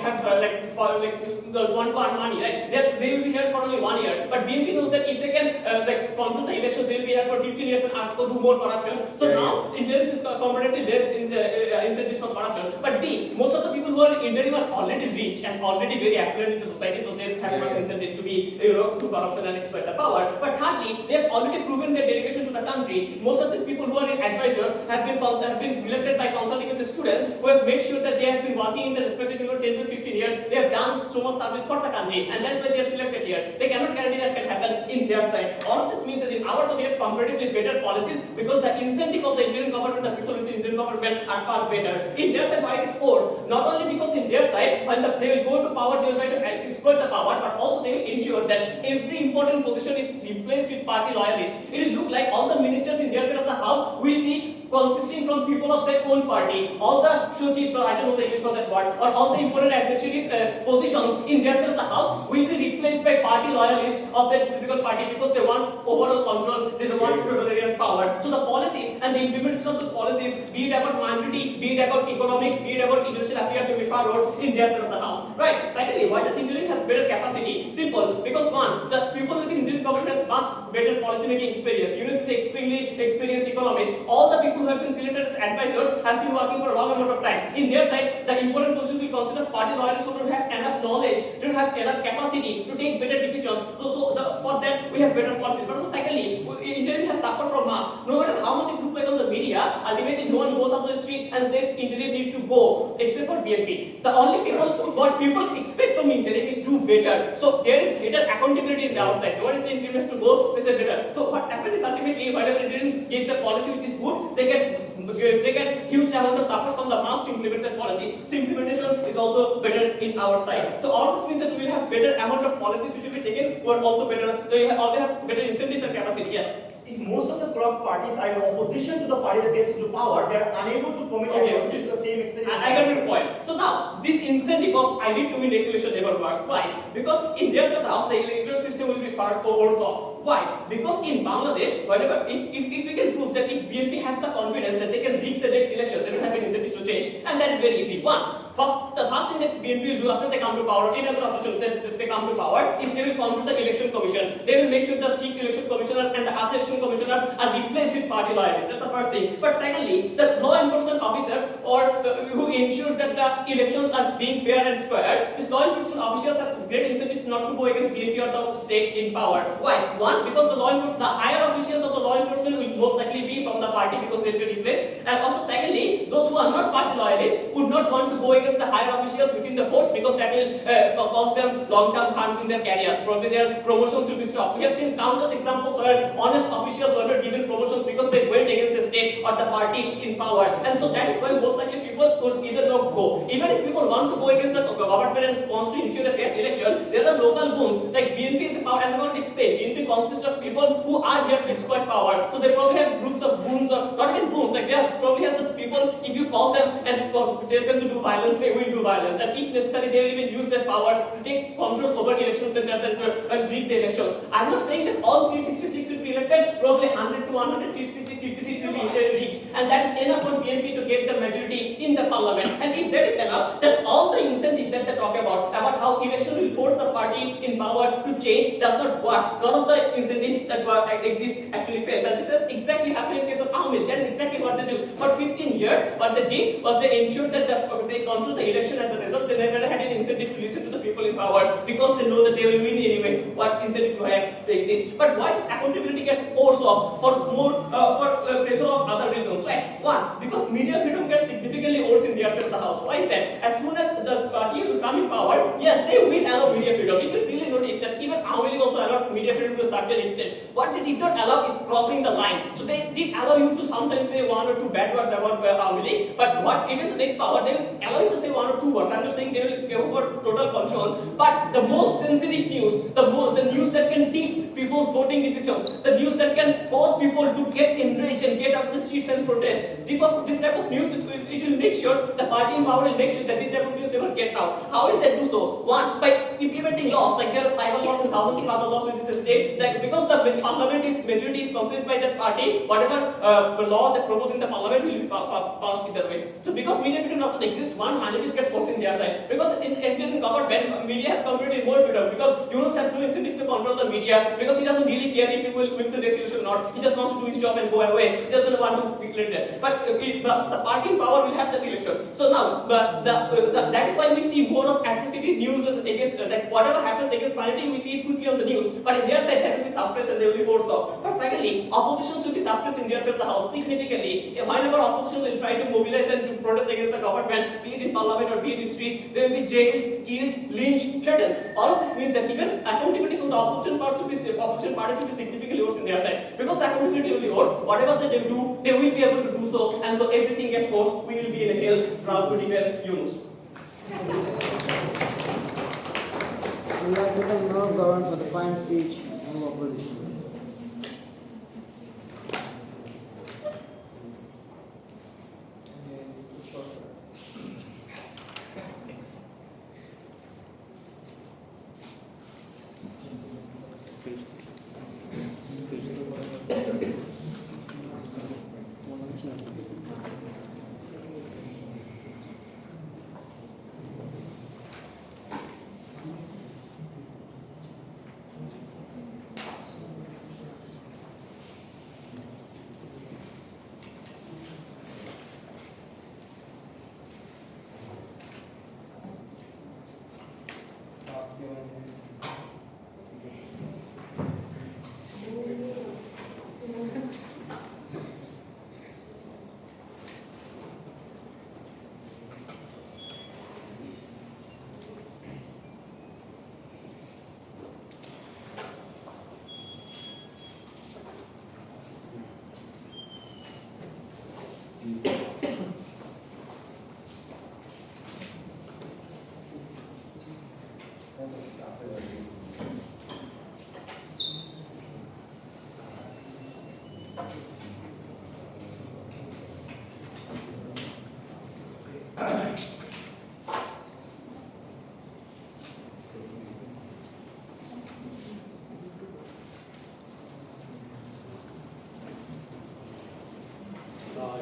want to earn money, right? They will be here for only 1 year. But BNP knows that if they can control the elections, they will be here for 15 years and do more corruption. So now intelligence is comparatively less in the incentives from corruption. But B, most of the people who are interim are already rich and already very affluent in the society, so they have much incentives to be to corruption and exploit the power. But thirdly, they have already proven their dedication to the country. Most of these people who are advisors have been selected by consulting with the students who have made sure that they have been working in the respective 10 to 15 years. They have done so much service for the country, and that's why they are selected here. They cannot guarantee that can happen in their side. All of this means that in our side we have comparatively better policies because the incentive of the Indian government, the people with the Indian government are far better. In their side, why it is forced? Not only because in their side, when they will go to power, they will try to exploit the power, but also they will ensure that every important position is replaced with party loyalists. It will look like all the ministers in their side of the house will be consisting from people of their own party. All the show chiefs, or I don't know the English for that word, or all the important administrative positions in their side of the house will be replaced by party loyalists of their physical party because they want overall control, they don't want totalitarian power. So the policies and the implementation of those policies, be it about minority, be it about economics, be it about international affairs, will be far worse in their side of the house. Right? Secondly, why does interim has better capacity? Simple, because one, the people within Indian government has much better policy making experience. Yunus is an extremely experienced economist. All the people who have been selected as advisors have been working for a long amount of time. In their side, the important positions will consider party loyalists who don't have enough knowledge, don't have enough capacity to take better decisions. For that, we have better policies. But also, secondly, interim has suffered from mass. No matter how much it looks like on the media, ultimately no one goes up the street and says interim needs to go, except for BNP. The only people what people expect from interim is do better. So there is better accountability in the outside. No one is saying interim has to go, they say better. So what happens is ultimately, whenever interim gives a policy which is good, they get huge amount of support from the mass to implement that policy. So implementation is also better in our side. So all this means that we will have better amount of policies which will be taken who are also better. They already have better incentives and capacity. Yes. If most of the corrupt parties are in opposition to the party that gets into power, they are unable to commit to the same extent. I got your point. So now, this incentive of I need to win next election never works. Why? Because in their side of the house, the electoral system will be far worse off. Why? Because in Bangladesh, whenever if we can prove that if BNP has the confidence that they can rig the next election, they will have an incentive to change, and that is very easy. The first thing that BNP will do after they come to power, or any other opposition that they come to power, is they will consult the election commission. They will make sure the chief election commissioner and the other election commissioners are replaced with party loyalists. That's the first thing. But secondly, the law enforcement officers or who ensure that the elections are being fair and square, these law enforcement officials has great incentives not to go against BNP or the state in power. Why? One, because the higher officials of the law enforcement will most likely be from the party because they will be replaced. And also secondly, those who are not party loyalists would not want to go against the higher officials within the force because that will cause them long-term harm in their career. Probably their promotions will be stopped. We have seen countless examples where honest officials were not given promotions because they went against the state or the party in power. And so that is why most likely people would either not go. Even if people want to go against the government and wants to ensure a fair election, there are local goons. Like BNP is the power, as I already explained. BNP consists of people who are here to exploit power. So they probably have groups of goons or not even goons. Like they probably have those people. If you call them and tell them to do violence, they will do violence. And if necessary, they will even use their power to take control over election centers and rig the elections. I'm not saying that all 366 will be elected. Probably 100 to 156 will be rigged, and that is enough for BNP to get the majority in the parliament. And if that is enough, then all the incentives that they talk about how election will force the party in power to change does not work. None of the incentives that exist actually fails. And this is exactly happening in the case of Ahmed. That's exactly what they do. For 15 years, what they did was they ensured that they controlled the election. As a result, they never had an incentive to listen to the people in power because they know that they will win anyways. What incentive do I have to exist? But why this accountability gets forced off for more pressure of other reasons, right? One, because media freedom gets significantly worse in their side of the house. Why is that? As soon as the party will come in power, yes, they will allow media freedom. If you really notice that even Awami also allowed media freedom to a certain extent. What they did not allow is crossing the line. So they did allow you to sometimes say one or two bad words about Awami, but what even the next power, they will allow you to say one or two words. I'm not saying they will go for total control, but the most sensitive news, the news that can tip people's voting decisions, the news that can cause people to get enraged and get up the streets and protest. This type of news, it will make sure the party in power will make sure that this type of news never get out. How will they do so? One, by implementing laws, like there are cyber laws and thousands of other laws within the state, like because the parliament majority is constituted by that party, whatever law they propose in the parliament will be passed either ways. So because media freedom doesn't exist, one, minorities get forced in their side. Because in government, media has completely more freedom because Yunus has no incentive to control the media because he doesn't really care if he will win the next election or not. He just wants to do his job and go away. He doesn't want to be elected. But the party in power will have that election. So now, that is why we see more of atrocity news against, like whatever happens against minority, we see it quickly on the news. But in their side, that will be suppressed and they will be forced off. But secondly, opposition should be suppressed in their side of the house significantly. Whenever opposition will try to mobilize and to protest against the government, be it in parliament or be it in street, they will be jailed, killed, lynched, threatened. All of this means that even accountability from the opposition parties should be significantly worse in their side. Because the accountability will be worse, whatever they do, they will be able to do so, and so everything gets worse. We will be in a hell, proud to defend Yunus. We would like to thank member of government for the fine speech and opposition.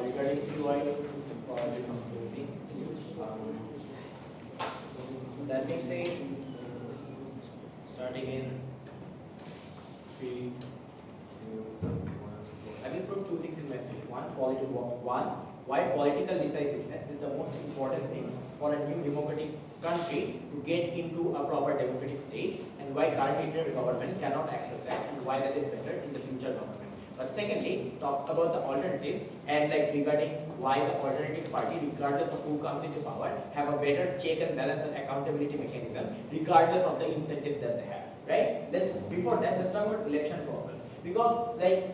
Regarding QI for the company, that being said, starting in 3, 2, 1. I will prove two things in my speech. One, why political decisiveness is the most important thing for a new democratic country to get into a proper democratic state, and why current interim government cannot access that, and why that is better in the future government. But secondly, talk about the alternatives and like regarding why the alternative party, regardless of who comes into power, have a better check and balance and accountability mechanism, regardless of the incentives that they have. Right? Before that, let's talk about election process. Because like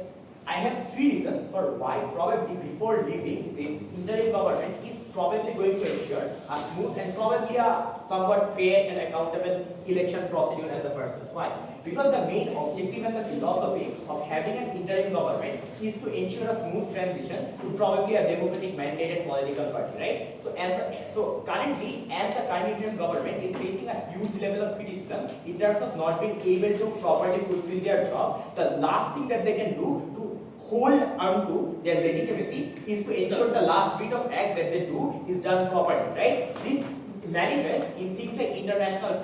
I have 3 reasons for why probably before leaving this interim government is probably going to ensure a smooth and probably a somewhat fair and accountable election procedure at the first place. Why? Because the main objective and the philosophy of having an interim government is to ensure a smooth transition to probably a democratic mandated political party, right? So currently, as the current interim government is facing a huge level of criticism in terms of not being able to properly fulfill their job, the last thing that they can do to hold on to their legitimacy is to ensure the last bit of act that they do is done properly, right? This manifests in things like international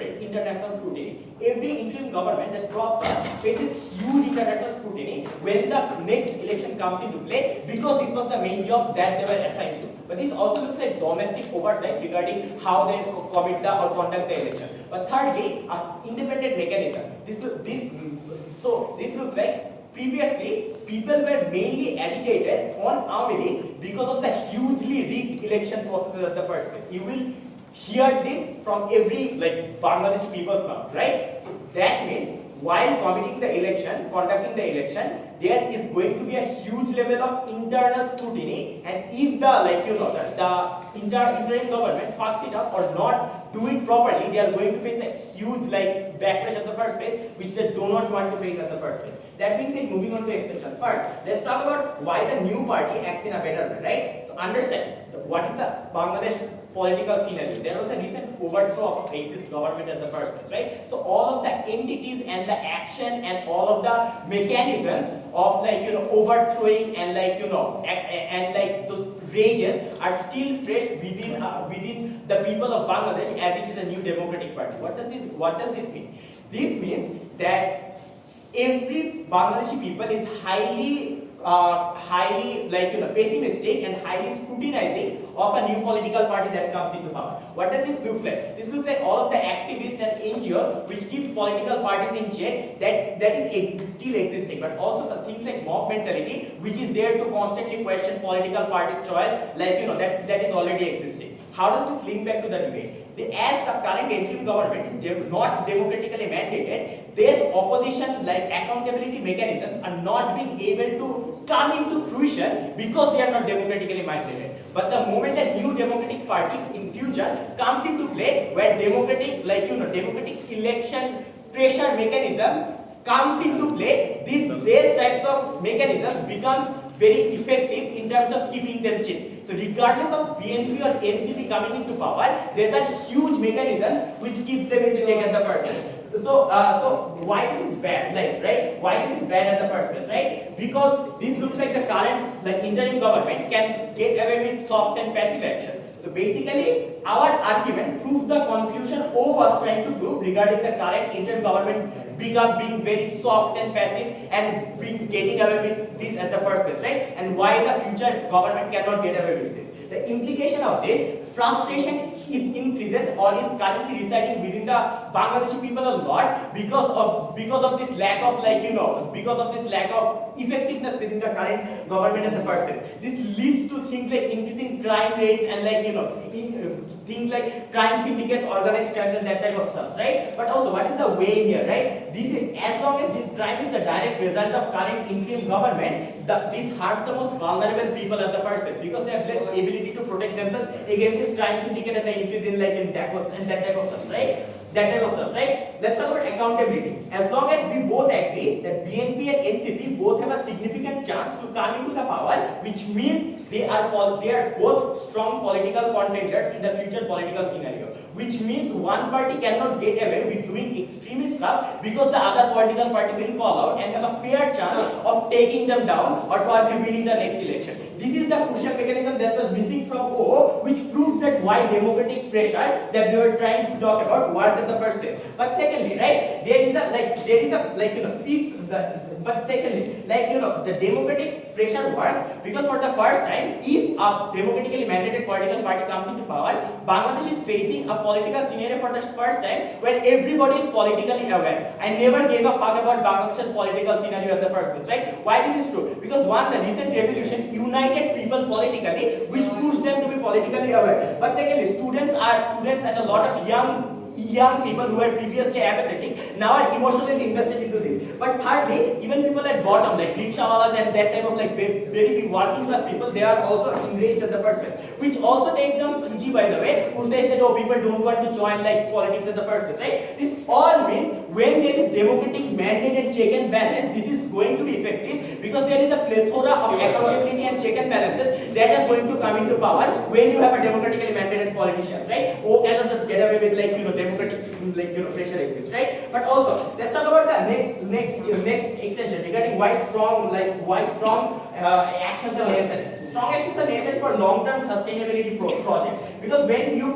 scrutiny. Every interim government that crops up faces huge international scrutiny when the next election comes into play because this was the main job that they were assigned to. But this also looks like domestic oversight regarding how they commit or conduct the election. But thirdly, an independent mechanism. This looks like previously, people were mainly agitated on Awami because of the hugely rigged election processes at the first place. You will hear this from every Bangladeshi people's mouth, right? So that means while conducting the election, there is going to be a huge level of internal scrutiny, and if the interim government fucks it up or not do it properly, they are going to face a huge backlash at the first place, which they do not want to face at the first place. That being said, moving on to exception. First, let's talk about why the new party acts in a better way, right? So understand what is the Bangladesh political scenario. There was a recent overthrow of a fascist government at the first place, right? So all of the entities and the action and all of the mechanisms of overthrowing and those rages are still fresh within the people of Bangladesh as it is a new democratic party. What does this mean? This means that every Bangladeshi people is highly pessimistic and highly scrutinizing of a new political party that comes into power. What does this look like? This looks like all of the activists and NGOs which keeps political parties in check that is still existing, but also the things like mob mentality which is there to constantly question political parties' choice, that is already existing. How does this link back to the debate? As the current interim government is not democratically mandated, these opposition accountability mechanisms are not being able to come into fruition because they are not democratically mandated. But the moment a new democratic party in future comes into play, where democratic election pressure mechanism comes into play, these types of mechanisms becomes very effective in terms of keeping them cheap. So regardless of BNP or NCP coming into power, there's a huge mechanism which keeps them into check at the first place. So why this is bad, right? Why this is bad at the first place, right? Because this looks like the current interim government can get away with soft and passive action. So basically, our argument proves the conclusion O was trying to prove regarding the current interim government being very soft and passive and getting away with this at the first place, right? And why the future government cannot get away with this. The implication of this, frustration increases or is currently residing within the Bangladeshi people a lot because of this lack of effectiveness within the current government in the first place. This leads to things like increasing crime rates and things like crime syndicates, organized crimes and that type of stuff, right? But also, what is the way here, right? This is, as long as this crime is the direct result of current interim government, this hurts the most vulnerable people at the first place because they have less ability to protect themselves against this crime syndicate and the increase in that type of stuff, right? Let's talk about accountability. As long as we both agree that BNP and NCP both have a significant chance to come into the power, which means they are both strong political contenders in the future political scenario. Which means one party cannot get away with doing extremist stuff because the other political party will call out and have a fair chance of taking them down or probably winning the next election. This is the crucial mechanism that was missing from O, which proves that why democratic pressure that they were trying to talk about was in the first place. But secondly, right, the democratic pressure works because for the first time, if a democratically mandated political party comes into power, Bangladesh is facing a political scenario for the first time where everybody is politically aware. I never gave a fuck about Bangladesh's political scenario in the first place, right? Why this is true? Because one, the recent revolution united people politically, which pushed them to be politically aware. But secondly, students and a lot of young people who were previously apathetic now are emotionally invested into this. But thirdly, even people at bottom like rickshawalas and that type of very big working class people, they are also enraged at the first place. Which also takes down CG, by the way, who says that people don't want to join politics at the first place, right? This all means when there is democratic mandate and check and balance, this is going to be effective because there is a plethora of accountability and check and balances that are going to come into power when you have a democratically mandated politician, right? Or cannot just get away with democratic pressure exists, right? But also, let's talk about the next extension regarding why strong actions are necessary. Strong actions are necessary for long-term sustainability project because when you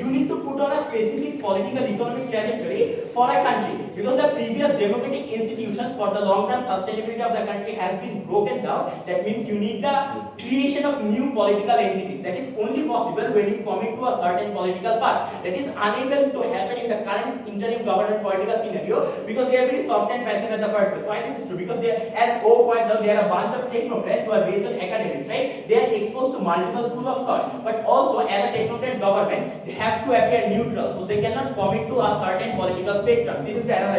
need to put on a specific political economic trajectory for a country because the previous democratic institutions for the long-term sustainability of the country has been broken down. That means you need the creation of new political entities. That is only possible when you commit to a certain political path. That is unable to happen in the current interim government political scenario because they are very soft and passive at the first place. Why this is true? Because they, as O points out, they are a bunch of technocrats who are based on academics, right? They are exposed to multiple schools of thought. But also, as a technocrat government, they have to appear neutral, so they cannot commit to a certain political spectrum. This is the analysis.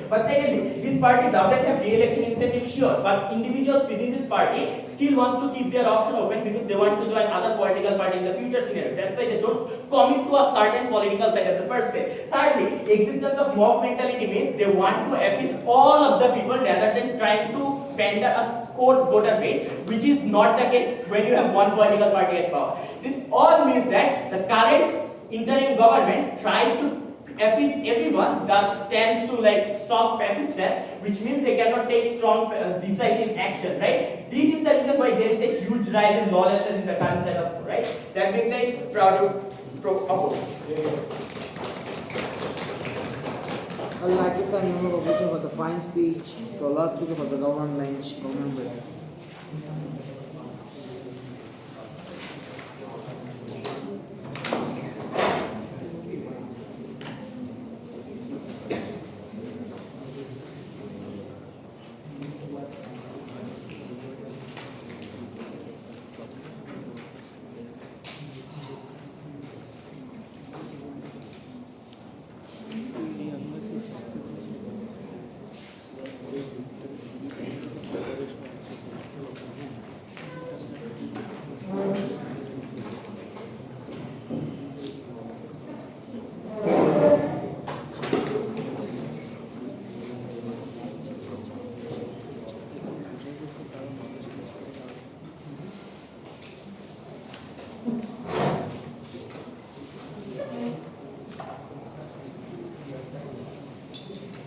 But secondly, this party doesn't have re-election incentive, sure, but individuals within this party still wants to keep their option open because they want to join other political party in the future scenario. That's why they don't commit to a certain political side at the first place. Thirdly, existence of mob mentality means they want to appease all of the people rather than trying to pander a core voter base, which is not the case when you have one political party at power. This all means that the current interim government tries to appease everyone, thus stands to stop passive stance, which means they cannot take strong decisive action, right? This is the reason why there is a huge rise in lawlessness in the current status quo, right? That being said, proud to Oppose. I'd like to thank member opposition for the fine speech. So last speaker for the government bench, government bench.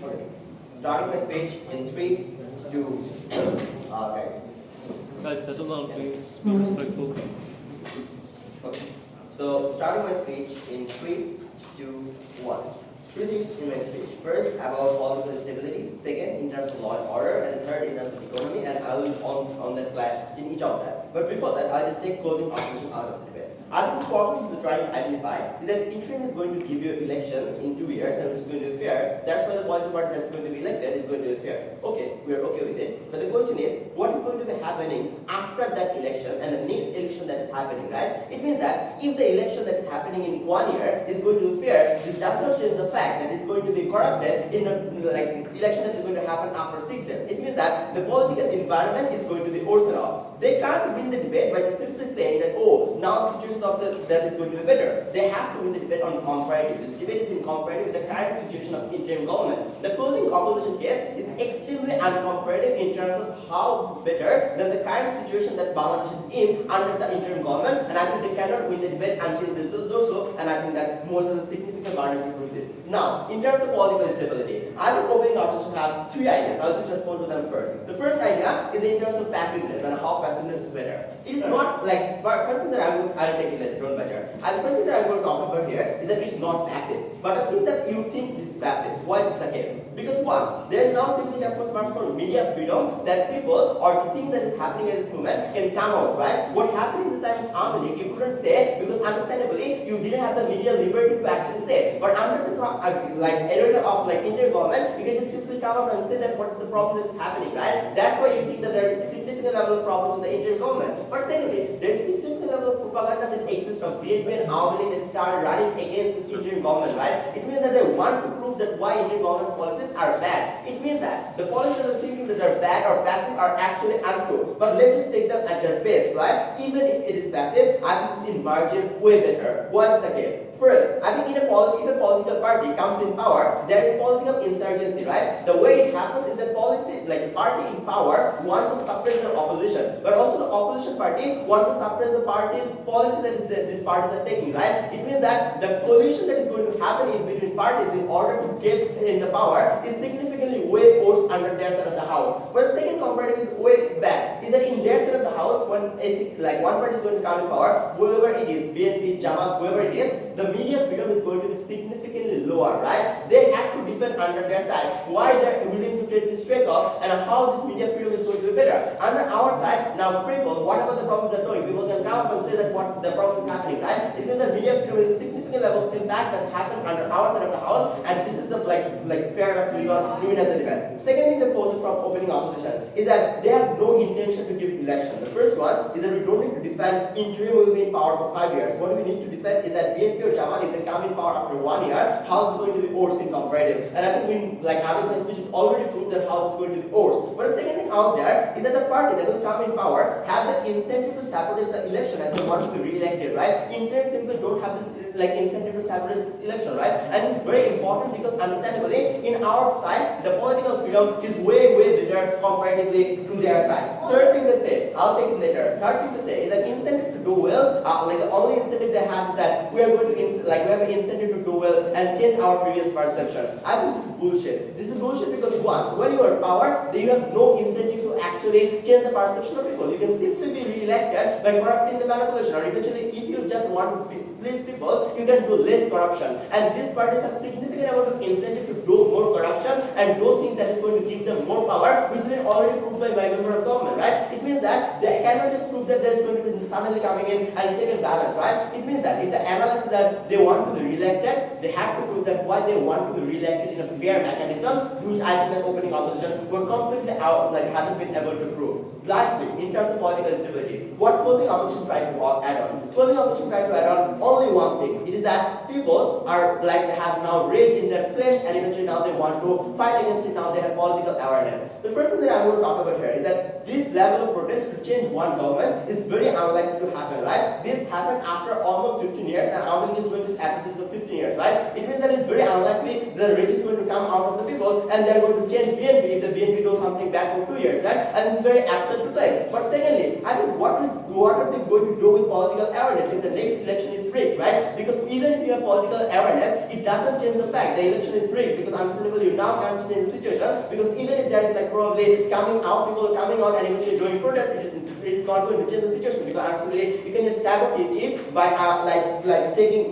Okay. Starting my speech in 3, 2, 1. Guys. Guys, settle down, please. Be respectful. Okay. So, starting my speech in 3, 2, 1. Three things in my speech. First, about political stability. Second, in terms of law and order. And third, in terms of economy. And I will on that clash in each of that. But before that, I'll just take closing opposition out of the debate. I think the problem to try to identify is that interim is going to give you election in 2 years and it's going to be fair. That's why the political party that's going to be elected is going to be fair. Okay, we're okay with it. But the question is, what is going to be happening after that election and the next election that is happening, right? It means that if the election that is happening in 1 year is going to be fair, this does not change the fact that it's going to be corrupted in the election that is going to happen after 6 years. It means that the political environment is going to be worsened off. They can't win the debate by just simply saying that, oh, now the situation of that is going to be better. They have to win the debate on comparative. This debate is in comparative with the current situation of interim government. The closing opposition case is extremely uncomparative in terms of how it's better than the current situation that Bangladesh is in under the interim government, and I think they cannot win the debate until they do so, and I think that more than a significant burden to prove it. Now, in terms of political stability, I think opening opposition have 3 ideas. I'll just respond to them first. The first idea is in terms of passiveness and how passiveness is better. It is not like, but first thing that I'll take it drone better. And the first thing that I'm going to talk about here is that it's not passive. But the thing that you think this is passive, why is this the case? Because one, there is now simply just much for media freedom that people or the things that is happening at this moment can come out, right? What happened in the time of Army League, you couldn't say because understandably you didn't have the media liberty to actually say. But under the area of interim government, you can just simply come out and say that what is the problem that is happening, right? That's why you think that there is a significant level of problems with the interim government. But secondly, there is significant level of propaganda that exists from BDC and Ayman that started running against this interim government, right? It means that they want to prove that why interim government's policies are bad. It means that the policies that are thinking that they're bad or passive are actually untrue. But let's just take them at their face, right? Even if it is passive, I think it's in margin way better. What is the case? First, I think if a political party comes in power, there is political insurgency, right? The way it happens is that the party in power want to suppress their opposition, but also the opposition party want to suppress the party's policy that these parties are taking, right? It means that the coalition that is going to happen in between parties in order to get in the power is significantly way worse under their side of the house. But the second comparative is way bad, is that in their side of the house, when one party is going to come in power, whoever it is, BNP, Jamaat, whoever it is, the media freedom is going to be significantly lower, right? They have to defend under their side why they're willing to take this trade-off and how this media freedom is going to be better. Under our side, now people, whatever the problems they're doing, people can come up and say that what the problem is happening, right? It means that media freedom is a significant level of impact that happened under our side of the house, and this is the fair enough we are doing as a debate. Second thing that poses from opening opposition is that they have no intention to give election. The first one is that we don't need to defend interim will be in power for 5 years. What we need to defend is that BNP or Jamaat, if they come in power after 1 year, how it's going to be worse in comparative. And I think Abid's speech has already proved that how it's going to be worse. But the second thing out there is that the party that will come in power have the incentive to sabotage the election as they want to be re-elected, right? Interim simply don't have this incentive to sabotage this election, right? And it's very important because understandably, in our side, the political freedom is way better comparatively to their side. Third thing they say, I'll take it later. Third thing they say is that incentive to do well, the only incentive they have is that we are going to we have an incentive to do well and change our previous perception. I think this is bullshit. This is bullshit because one, when you are in power, then you have no incentive to actually change the perception of people. You can simply be re-elected by corrupting the manipulation, or eventually if you just want to please people, you can do less corruption. And these parties have significant amount of incentive to do more corruption and don't think that is going to give them more power, which has been already proved by member of government, right? It means that they cannot just prove that there is going to be suddenly coming in and check and balance, right? It means that if the analysis that they want to be re-elected, they have to prove that why they want to be re-elected in a fair mechanism, which I think the opening opposition were completely out, haven't been able to prove. Lastly, in terms of political stability, what closing opposition tried to add on? Closing opposition tried to add on only one thing. It is that people are they have now rage in their flesh and eventually now they want to fight against it, now they have political awareness. The first thing that I'm going to talk about here is that this level of protest to change one government is very unlikely to happen, right? This happened after almost 15 years and I think it's going to episodes of 15 years, right? It means that it's very unlikely that the rage is going to come out of the people and they're going to change BNP if the BNP does something bad for 2 years, right? And it's very absurd to play. But secondly, I think what are they going to do with political awareness if the next election is rigged, right? Because even if you have political awareness, it doesn't change the fact the election is rigged, because understandably you now can't change the situation, because even if there is probably people coming out and eventually doing protest, it is not going to change the situation, because actually you can just sabotage it by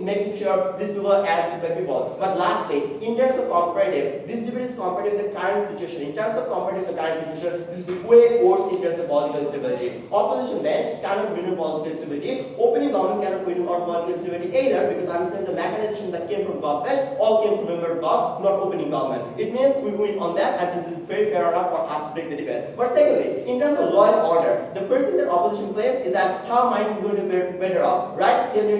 making sure these people are arrested by people. But lastly, in terms of comparative, this debate is comparative with the current situation. In terms of comparative with the current situation, this is way worse in terms of political stability. Opposition bench cannot win on political stability. Opening government cannot win on political stability either, because understand the mechanization that came from government all came from member of God, not opening government. It means we win on that, and this is very fair enough for us to break the debate. But secondly, in terms of law and order, the first thing that opposition claims is that how mine is going to be better off, right? Xavier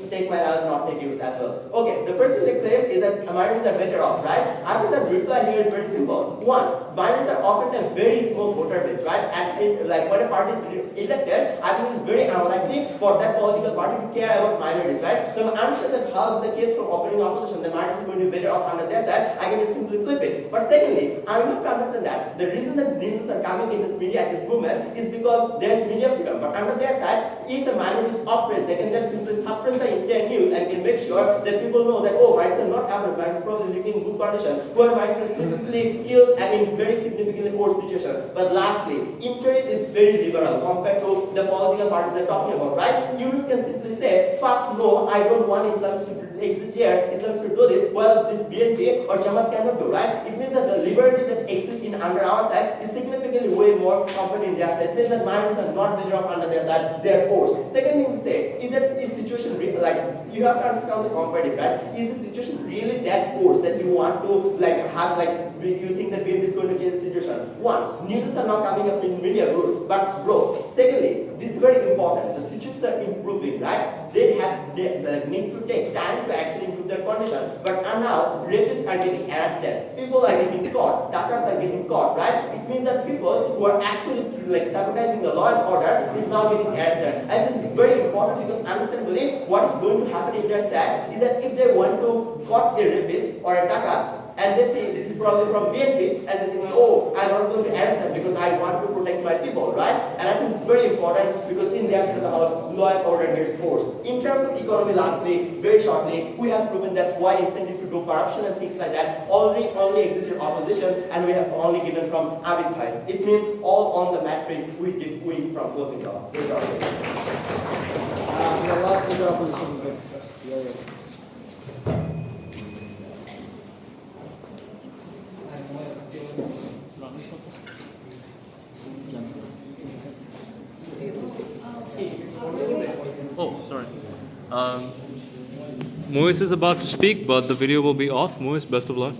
take my L, not take yours as well. Okay, the first thing they claim is that minorities are better off, right? I think the reply here is very simple. One, minorities are often a very small voter base, right? And when a party is elected, I think it's very unlikely for that political party to care about minorities, right? So I'm unsure that how is the case for opening opposition, the minorities are going to be better off under their side. I can just simply flip it. But secondly, I have to understand that the reason that news are coming in this media at this moment is because there is media freedom. But under their side, if the minority is oppressed, they can just simply suppress the entire news and can make sure that people know that, oh, minorities are not average, minorities are probably living in good condition, where minorities are simply killed and in very significantly worse situation. But lastly, interim is very liberal compared to the political parties they're talking about, right? You can simply say, fuck no, I don't want Islamists to exist here, Islamists to do this, well, this BNP or Jamaat cannot do, right? It means that the liberty that exists under our side is significantly way more compared in their side. It means that minorities are not better off under their side, they are forced. Second thing to say is that is situation you have to understand the comparative, right? Is the situation really that worse that you want to you think that BNP is going to change the situation? One, news are not coming up in media route, but bro. Secondly, this is very important. The situations are improving, right? They need to take time to actually improve their condition. But now rapists are getting arrested. People are getting caught. Dakas are getting caught, right? It means that people who are actually sabotaging the law and order is now getting arrested. And this is very important because understandably, what is going to happen in their side is that if they want to caught a rapist or a Dakas, and they say this is probably from BNP, and they think, oh, I'm not going to arrest them because I want to protect my people, right? And I think it's very important because in the aspect of the house, law and order gets forced. In terms of economy, lastly, very shortly, we have proven that why incentive to do corruption and things like that only exists in opposition, and we have only given from Abid side. It means all on the matrix we did win from closing down. Very shortly. The last speaker opposition. Yeah. Oh, sorry. Moez is about to speak, but the video will be off. Moez, best of luck.